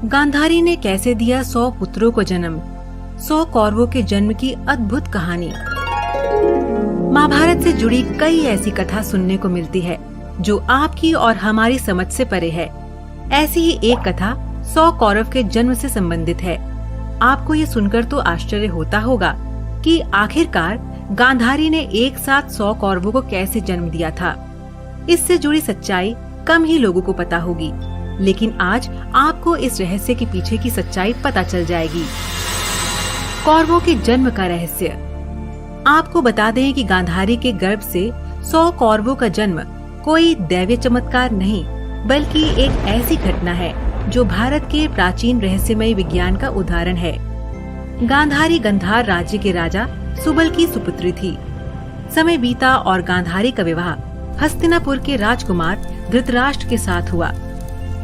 गांधारी ने कैसे दिया 100 पुत्रों को जन्म, 100 कौरवों के जन्म की अद्भुत कहानी। महाभारत से जुड़ी कई ऐसी कथा सुनने को मिलती है जो आपकी और हमारी समझ से परे है। ऐसी ही एक कथा 100 कौरव के जन्म से संबंधित है। आपको ये सुनकर तो आश्चर्य होता होगा कि आखिरकार गांधारी ने एक साथ 100 कौरवों को कैसे जन्म दिया था। इससे जुड़ी सच्चाई कम ही लोगों को पता होगी, लेकिन आज आपको इस रहस्य के पीछे की सच्चाई पता चल जाएगी। कौरवों के जन्म का रहस्य। आपको बता दें कि गांधारी के गर्भ से 100 कौरवों का जन्म कोई दैवीय चमत्कार नहीं, बल्कि एक ऐसी घटना है जो भारत के प्राचीन रहस्यमय विज्ञान का उदाहरण है। गांधारी गंधार राज्य के राजा सुबल की सुपुत्री थी। समय बीता और गांधारी का विवाह हस्तिनापुर के राजकुमार धृतराष्ट्र के साथ हुआ।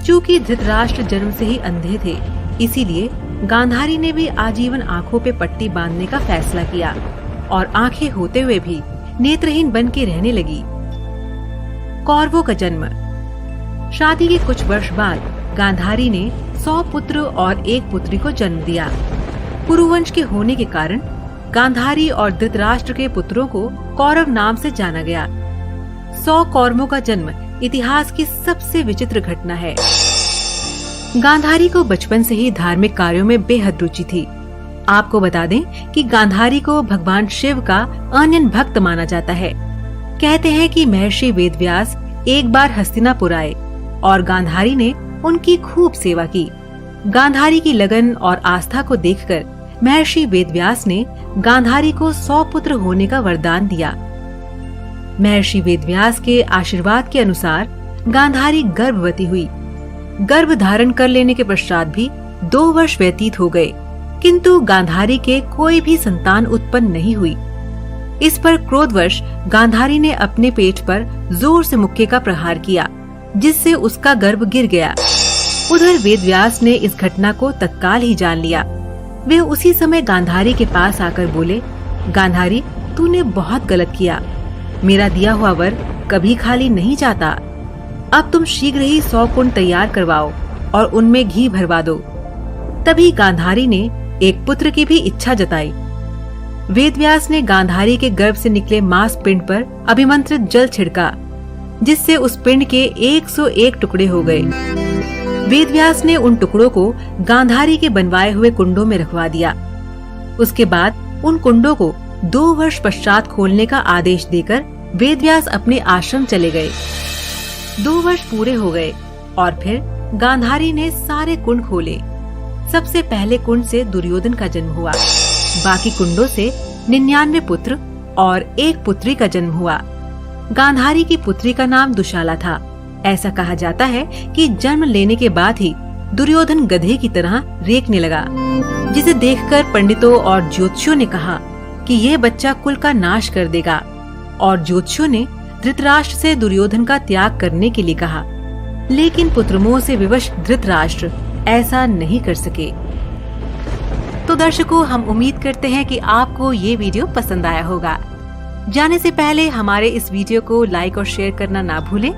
चूँकि धृतराष्ट्र जन्म से ही अंधे थे, इसीलिए गांधारी ने भी आजीवन आँखों पे पट्टी बांधने का फैसला किया और आंखें होते हुए भी नेत्रहीन बन के रहने लगी। कौरवों का जन्म। शादी के कुछ वर्ष बाद गांधारी ने 100 पुत्र और एक पुत्री को जन्म दिया। कुरुवंश के होने के कारण गांधारी और धृतराष्ट्र के पुत्रों को कौरव नाम से जाना गया। 100 कौरवों का जन्म इतिहास की सबसे विचित्र घटना है। गांधारी को बचपन से ही धार्मिक कार्यों में बेहद रुचि थी। आपको बता दें कि गांधारी को भगवान शिव का अनन्य भक्त माना जाता है। कहते हैं कि महर्षि वेदव्यास एक बार हस्तिनापुर आए और गांधारी ने उनकी खूब सेवा की। गांधारी की लगन और आस्था को देखकर महर्षि वेदव्यास ने गांधारी को 100 पुत्र होने का वरदान दिया। महर्षि वेदव्यास के आशीर्वाद के अनुसार गांधारी गर्भवती हुई। गर्भ धारण कर लेने के पश्चात भी 2 वर्ष व्यतीत हो गए, किंतु गांधारी के कोई भी संतान उत्पन्न नहीं हुई। इस पर क्रोधवश गांधारी ने अपने पेट पर जोर से मुक्के का प्रहार किया, जिससे उसका गर्भ गिर गया। उधर वेदव्यास ने इस घटना को तत्काल ही जान लिया। वे उसी समय गांधारी के पास आकर बोले, गांधारी, तूने बहुत गलत किया। मेरा दिया हुआ वर कभी खाली नहीं जाता। अब तुम शीघ्र ही 100 कुंड तैयार करवाओ और उनमें घी भरवा दो। तभी गांधारी ने एक पुत्र की भी इच्छा जताई। वेदव्यास ने गांधारी के गर्भ से निकले मांस पिंड पर अभिमंत्रित जल छिड़का, जिससे उस पिंड के 101 टुकड़े हो गए। वेदव्यास ने उन टुकड़ों को गांधारी के बनवाए हुए कुंडों में रखवा दिया। उसके बाद उन कुंडों को 2 वर्ष पश्चात खोलने का आदेश देकर वेदव्यास अपने आश्रम चले गए। 2 वर्ष पूरे हो गए और फिर गांधारी ने सारे कुंड खोले। सबसे पहले कुंड से दुर्योधन का जन्म हुआ। बाकी कुंडों से 99 पुत्र और एक पुत्री का जन्म हुआ। गांधारी की पुत्री का नाम दुशाला था। ऐसा कहा जाता है कि जन्म लेने के बाद ही दुर्योधन गधे की तरह रेंकने लगा, जिसे देखकर पंडितों और ज्योतिषियों ने कहा कि यह बच्चा कुल का नाश कर देगा, और ज्योतिषियों ने धृतराष्ट्र से दुर्योधन का त्याग करने के लिए कहा। लेकिन पुत्रमोह से विवश धृतराष्ट्र ऐसा नहीं कर सके। तो दर्शकों, हम उम्मीद करते हैं कि आपको ये वीडियो पसंद आया होगा। जाने से पहले हमारे इस वीडियो को लाइक और शेयर करना ना भूलें